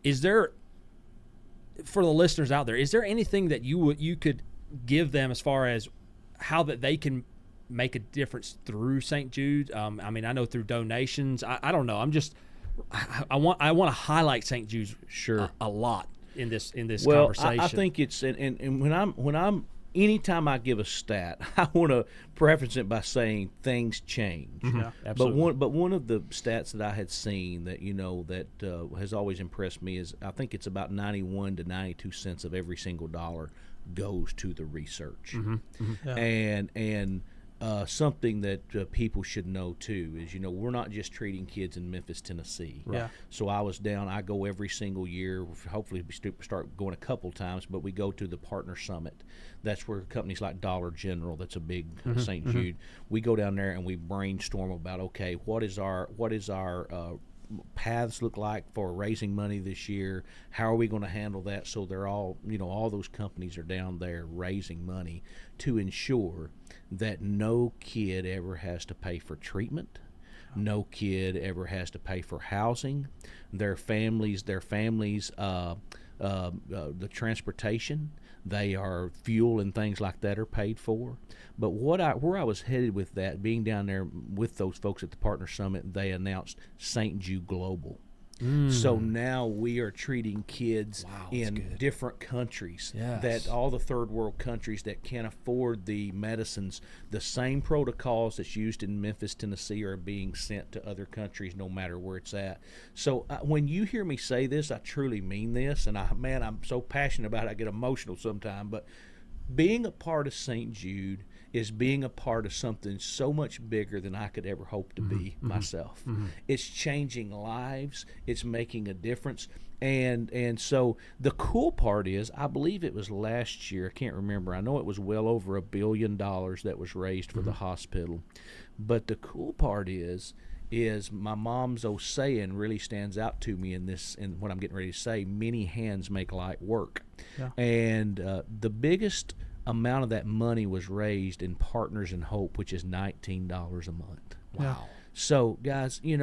Is there, for the listeners out there, is there anything that you could give them as far as how that they can make a difference through St. Jude? I mean, I know through donations. I don't know. I want to highlight St. Jude's a lot in this conversation. I think it's and when I'm anytime I give a stat, I want to preface it by saying things change. Yeah, absolutely. But one of the stats that I had seen that that has always impressed me is I think it's about 91 to 92 cents of every single dollar goes to the research. Yeah. And something that people should know too is we're not just treating kids in Memphis, Tennessee. Right. Yeah. So I go every single year. Hopefully we start going a couple times, but we go to the Partner Summit. That's where companies like Dollar General, that's a big St. Jude. We go down there and we brainstorm about what is our paths look like for raising money this year. How are we going to handle that? So they're all all those companies are down there raising money to ensure that no kid ever has to pay for treatment. No kid ever has to pay for housing. Their families, the transportation, fuel and things like that are paid for. But where I was headed with that, being down there with those folks at the Partner Summit, they announced St. Jude Global. So now we are treating kids in different countries, that all the third world countries that can't afford the medicines, the same protocols that's used in Memphis, Tennessee are being sent to other countries no matter where it's at. So when you hear me say this, I truly mean this, and I'm so passionate about it, I get emotional sometimes, but being a part of St. Jude is being a part of something so much bigger than I could ever hope to be myself. It's changing lives. It's making a difference. And so the cool part is, I believe it was last year, I can't remember. I know it was well over $1 billion that was raised for the hospital. But the cool part is my mom's old saying really stands out to me in what I'm getting ready to say: many hands make light work. Yeah. And the biggest amount of that money was raised in Partners in Hope, which is $19 a month. Wow. Yeah. So guys, you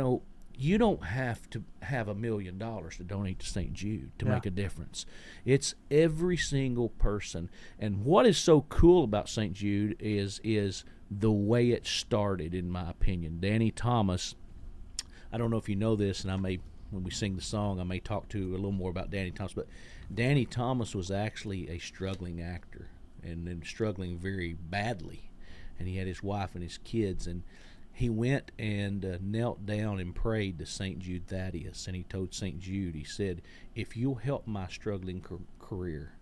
don't have to have $1 million to donate to St. Jude to make a difference. It's every single person. And what is so cool about St. Jude is the way it started, in my opinion. Danny Thomas, I don't know if you know this, and when we sing the song, I may talk to a little more about Danny Thomas, but Danny Thomas was actually a struggling actor and struggling very badly. And he had his wife and his kids, and he went and knelt down and prayed to St. Jude Thaddeus, and he told St. Jude, he said, if you'll help my struggling career,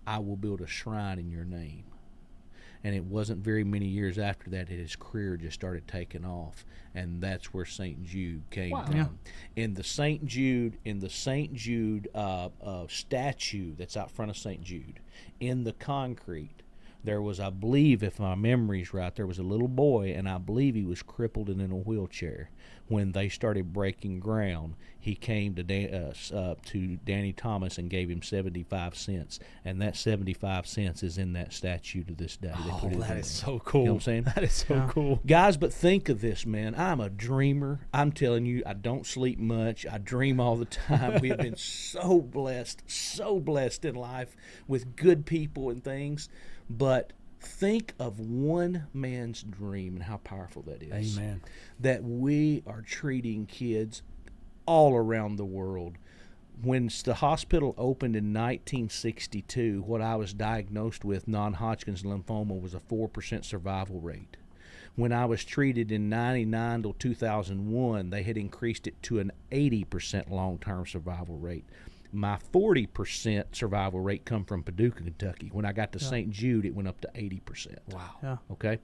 I will build a shrine in your name. And it wasn't very many years after that his career just started taking off, and that's where St. Jude came from. Yeah. In the St. Jude statue that's out front of St. Jude, in the concrete, there was, I believe, if my memory's right, there was a little boy, and I believe he was crippled and in a wheelchair. When they started breaking ground, he came to Danny Thomas and gave him 75 cents, and that 75 cents is in that statue to this day. That is so cool. You know what I'm saying? That is so cool. Guys, but think of this, man. I'm a dreamer. I'm telling you, I don't sleep much. I dream all the time. We have been so blessed in life with good people and things. But think of one man's dream and how powerful that is. Amen. That we are treating kids all around the world. When the hospital opened in 1962, what I was diagnosed with, non-Hodgkin's lymphoma, was a 4% survival rate. When I was treated in 99 to 2001, they had increased it to an 80% long-term survival rate. My 40% survival rate come from Paducah, Kentucky. When I got to St. Jude, it went up to 80%. Wow. Yeah. Okay?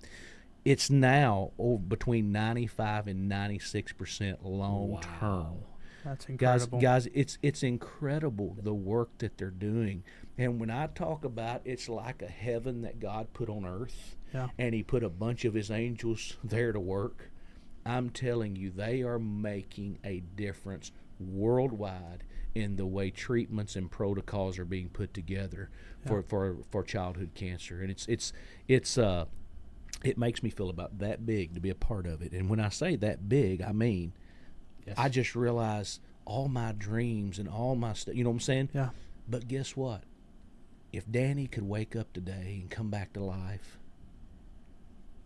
It's now between 95 and 96% long-term. Wow. That's incredible. Guys, it's incredible, the work that they're doing. And when I talk about it's like a heaven that God put on earth, and he put a bunch of his angels there to work, I'm telling you, they are making a difference worldwide in the way treatments and protocols are being put together for childhood cancer. And it makes me feel about that big to be a part of it. And when I say that big, I mean, I just realize all my dreams and all my stuff. You know what I'm saying? Yeah. But guess what? If Danny could wake up today and come back to life,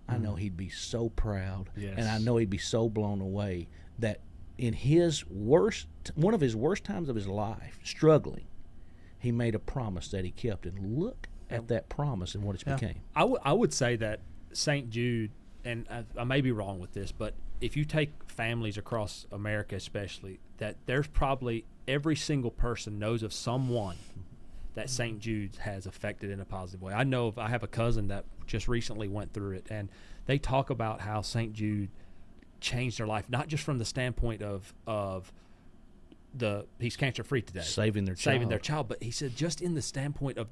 I know he'd be so proud, Yes. and I know he'd be so blown away that in one of his worst times of his life, struggling, he made a promise that he kept, and look at that promise and what it's became. I would say that St. Jude, and I may be wrong with this, but if you take families across America especially, that there's probably every single person knows of someone that St. Jude has affected in a positive way. I have a cousin that just recently went through it, and they talk about how St. Jude changed their life, not just from the standpoint of he's cancer free today, Saving their child. but he said just in the standpoint of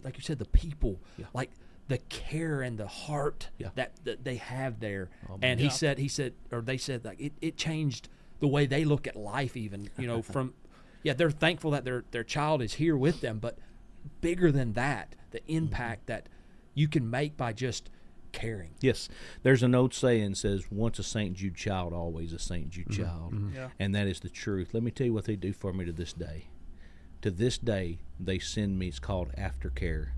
like you said, the people, like the care and the heart that they have there. And he said, or they said, like it changed the way they look at life, even, from, they're thankful that their child is here with them, but bigger than that, the impact that you can make by just caring. Yes. There's an old saying says, once a St. Jude child, always a St. Jude child. Yeah. And that is the truth. Let me tell you what they do for me to this day. To this day, they send me, it's called aftercare.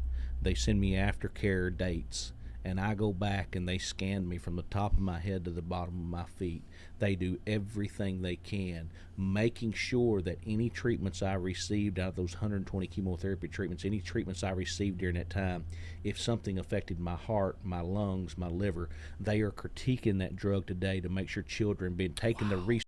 They send me aftercare dates, and I go back and they scan me from the top of my head to the bottom of my feet. They do everything they can, making sure that any treatments I received out of those 120 chemotherapy treatments, any treatments I received during that time, if something affected my heart, my lungs, my liver, they are critiquing that drug today to make sure children being taken the research